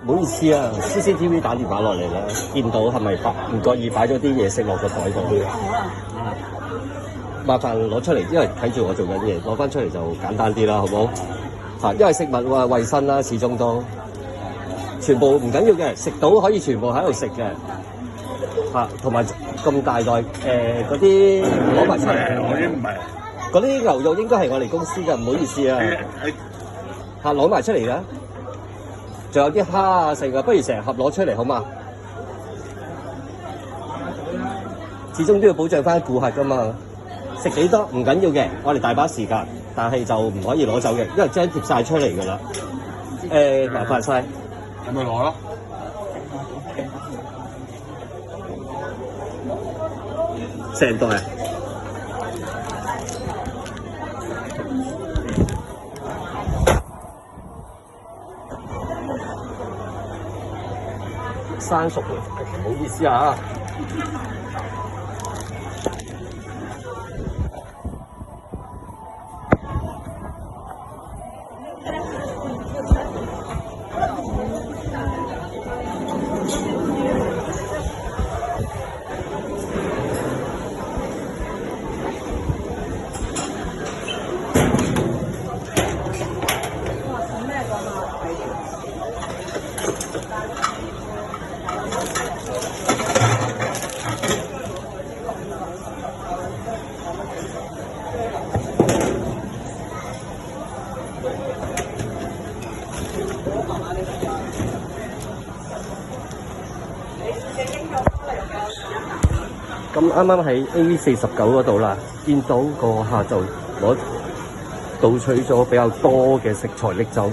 唔好意思啊，CCTV 打電話落嚟啦，見到係咪唔覺意擺咗啲嘢食落個袋度？麻煩攞出嚟，因為睇住我做緊嘢，攞翻出嚟就簡單啲啦，好唔好？因為食物衞生啦，始終都全部唔緊要嘅，食到可以全部喺度食嘅。同埋咁大袋嗰啲攞埋出嚟。嗰啲唔係。嗰啲牛肉應該係我哋公司嘅，唔好意思啊。攞埋出嚟啦。仲有啲蝦啊食啊，不如成盒攞出嚟好嘛？始終都要保障翻顧客噶嘛。食幾多唔緊要嘅，我哋大把時間，但係就唔可以攞走嘅，因為將貼晒出嚟㗎啦。麻煩晒。咁咪攞咯。成袋啊！生熟嘅，唔好意思啊。咁啱啱喺 A49嗰度啦，見到個客就倒取咗比較多嘅食材拎走。